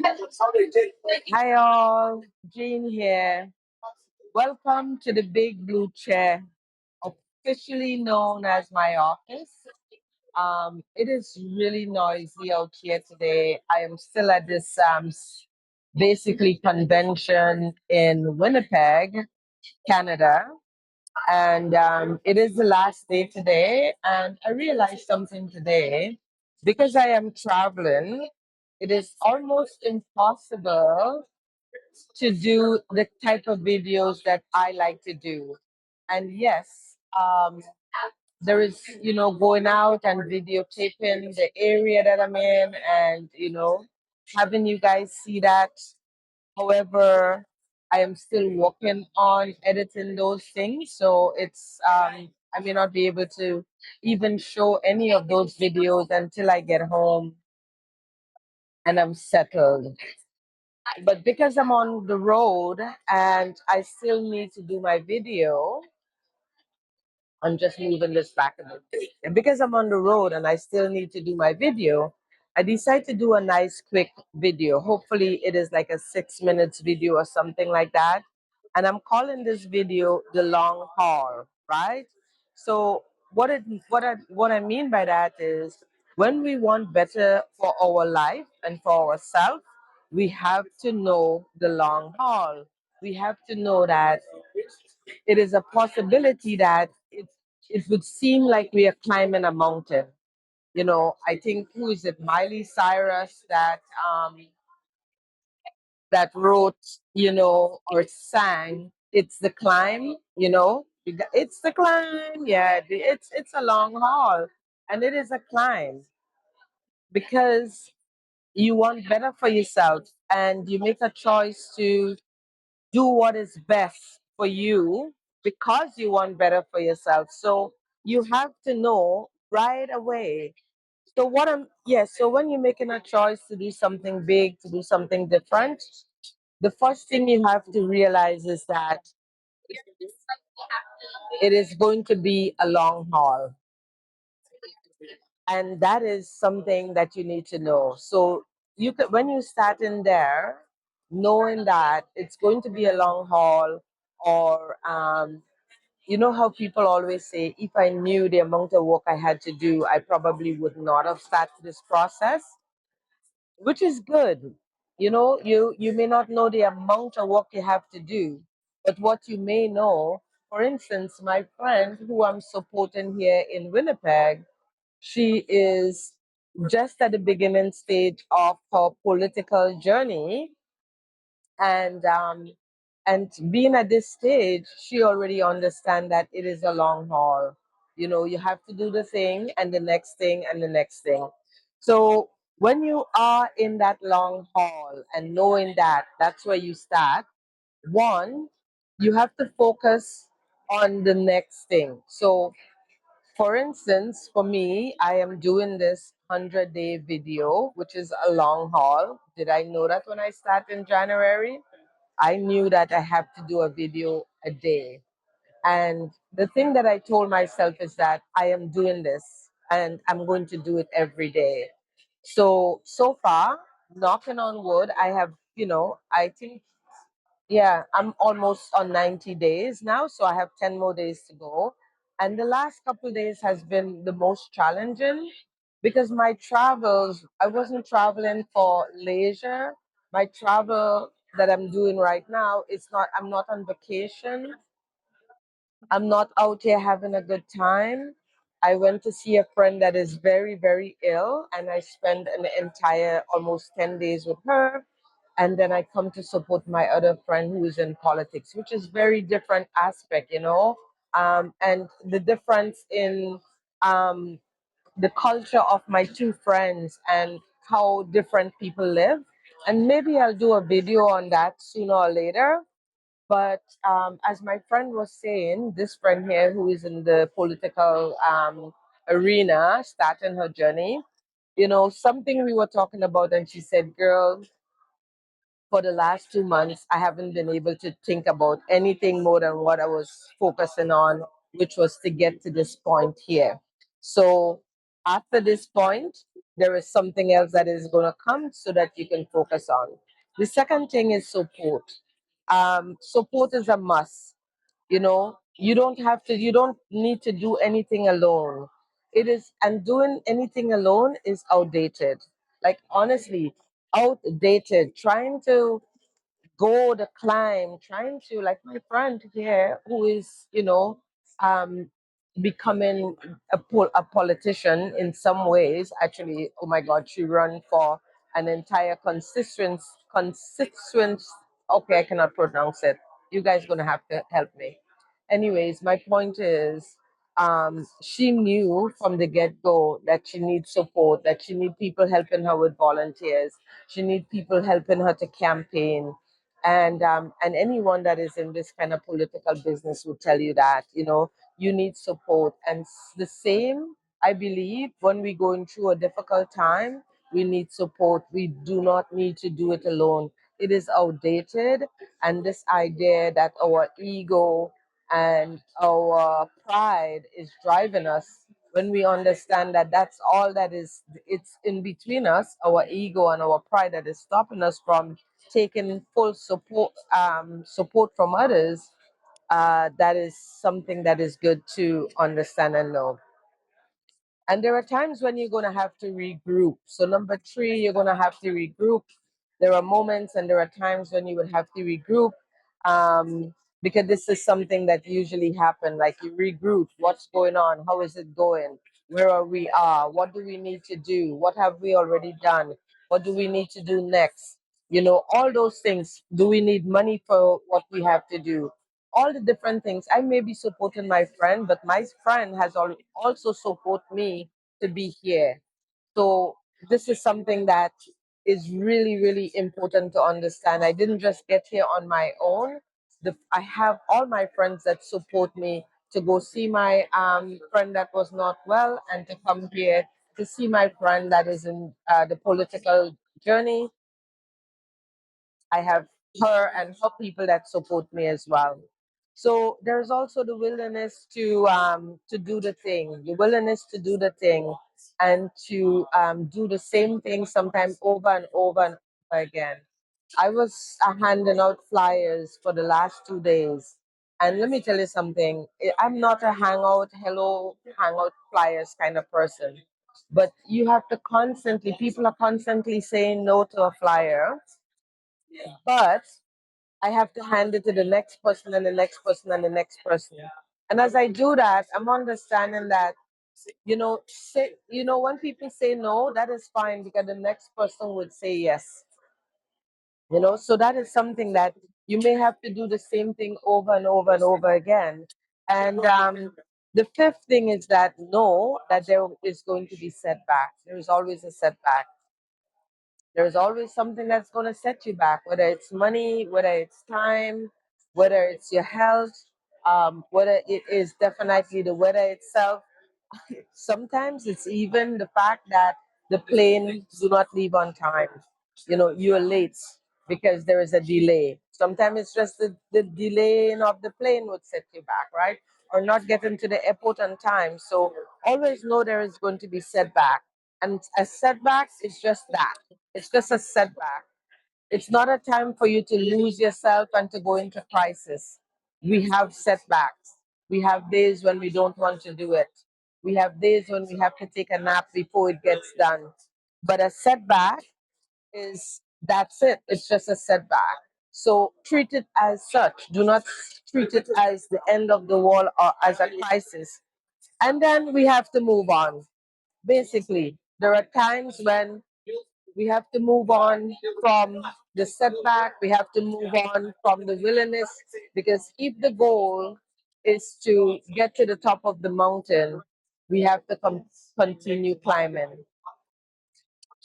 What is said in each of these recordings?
Hi all, Jean here. Welcome to the Big Blue Chair, officially known as my office. It is really noisy out here today. I am still at this basically convention in Winnipeg, Canada, and it is the last day today. And I realized something today because I am traveling. It is almost impossible to do the type of videos that I like to do. And yes, there is, going out and videotaping the area that I'm in and, having you guys see that. However, I am still working on editing those things. So I may not be able to even show any of those videos until I get home and I'm settled. But because I'm on the road and I still need to do my video, I'm just moving this back a bit. And because I'm on the road and I still need to do my video, I decided to do a nice quick video. Hopefully it is like a 6 minutes video or something like that. And I'm calling this video the long haul, right? So what I mean by that is when we want better for our life and for ourselves, we have to know the long haul. We have to know that it is a possibility that it would seem like we are climbing a mountain. I think who is it, Miley Cyrus, that wrote, or sang, "It's the climb," It's the climb. Yeah, it's a long haul, and it is a climb because you want better for yourself, and you make a choice to do what is best for you because you want better for yourself. So you have to know right away. So when you're making a choice to do something big, to do something different, the first thing you have to realize is that it is going to be a long haul. And that is something that you need to know. So when you start in there, knowing that it's going to be a long haul, or you know how people always say, if I knew the amount of work I had to do, I probably would not have started this process, which is good. You may not know the amount of work you have to do, but what you may know, for instance, my friend who I'm supporting here in Winnipeg, she is just at the beginning stage of her political journey, and being at this stage, she already understands that it is a long haul. You have to do the thing and the next thing and the next thing. So when you are in that long haul and knowing that that's where you start, one, you have to focus on the next thing. So for instance, for me, I am doing this 100-day video, which is a long haul. Did I know that when I start in January? I knew that I have to do a video a day. And the thing that I told myself is that I am doing this and I'm going to do it every day. So far, knocking on wood, I have, I think, yeah, I'm almost on 90 days now. So I have 10 more days to go. And the last couple days has been the most challenging because my travels, I wasn't traveling for leisure. My travel that I'm doing right now, I'm not on vacation. I'm not out here having a good time. I went to see a friend that is very, very ill, and I spent an entire almost 10 days with her. And then I come to support my other friend who is in politics, which is very different aspect. And the difference in um, the culture of my two friends and how different people live. And maybe I'll do a video on that sooner or later. But as my friend was saying, this friend here who is in the political arena, starting her journey, something we were talking about, and she said, "Girl, for the last 2 months, I haven't been able to think about anything more than what I was focusing on, which was to get to this point here. So after this point, there is something else that is going to come so that you can focus on. The second thing is support. Support is a must. You don't need to do anything alone. And doing anything alone is outdated. Like, honestly, outdated. Trying to go the climb, trying to, like my friend here who is, um becoming a politician in some ways. Actually, oh my god, she run for an entire constituent. Okay, I cannot pronounce it. You guys gonna have to help me. Anyways, my point is, she knew from the get-go that she needs support, that she need people helping her with volunteers, she need people helping her to campaign. And anyone that is in this kind of political business will tell you that, you need support. And the same, I believe, when we're going through a difficult time, we need support. We do not need to do it alone. It is outdated. And this idea that our ego and our pride is driving us, when we understand that that's all that is, it's in between us, our ego and our pride, that is stopping us from taking full support from others. That is something that is good to understand and know. And there are times when you're going to have to regroup. So, number three, you're going to have to regroup. There are moments and there are times when you would have to regroup, because this is something that usually happen. Like, you regroup. What's going on? How is it going? Where are we? What do we need to do? What have we already done? What do we need to do next? All those things. Do we need money for what we have to do? All the different things. I may be supporting my friend, but my friend has also support me to be here. So this is something that is really, really important to understand. I didn't just get here on my own. I have all my friends that support me to go see my friend that was not well, and to come here to see my friend that is in the political journey. I have her and her people that support me as well. So there's also the willingness to do the willingness to do the thing, and to do the same thing sometimes over and over and over again. I was handing out flyers for the last 2 days, and let me tell you something. I'm not a hangout flyers kind of person, but you have to constantly. People are constantly saying no to a flyer, but I have to hand it to the next person and the next person and the next person. And as I do that, I'm understanding that, when people say no, that is fine, because the next person would say yes. So that is something that you may have to do the same thing over and over and over again. And the fifth thing is that know that there is going to be setbacks. There is always a setback. There's always something that's going to set you back, whether it's money, whether it's time, whether it's your health, whether it is definitely the weather itself. Sometimes it's even the fact that the plane do not leave on time. You're late because there is a delay. Sometimes it's just the delaying of the plane would set you back, right? Or not getting to the airport on time. So always know there is going to be setback. And a setback is just that. It's just a setback. It's not a time for you to lose yourself and to go into crisis. We have setbacks. We have days when we don't want to do it. We have days when we have to take a nap before it gets done. But a setback is that's it. It's just a setback. So treat it as such. Do not treat it as the end of the world or as a crisis. And then we have to move on. Basically, there are times when we have to move on from the setback. We have to move on from the wilderness, because if the goal is to get to the top of the mountain, we have to continue climbing.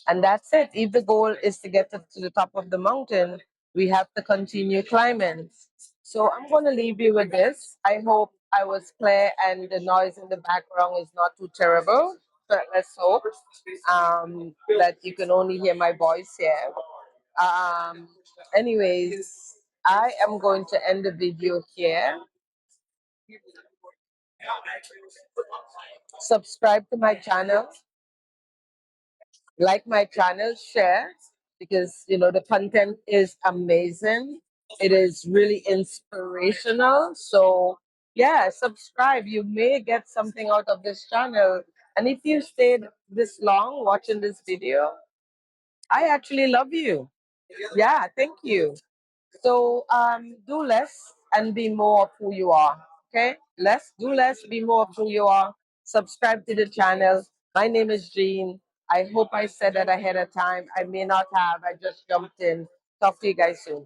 And that's it. If the goal is to get to the top of the mountain, we have to continue climbing. So I'm going to leave you with this. I hope I was clear and the noise in the background is not too terrible. But let's hope that you can only hear my voice here. Um, Anyways, I am going to end the video here. Subscribe to my channel. Like my channel, share, because the content is amazing. It is really inspirational. So yeah, subscribe. You may get something out of this channel. And if you stayed this long watching this video, I actually love you. Yeah, thank you. So do less and be more of who you are. Okay? Do less, be more of who you are. Subscribe to the channel. My name is Jean. I hope I said that ahead of time. I may not have. I just jumped in. Talk to you guys soon.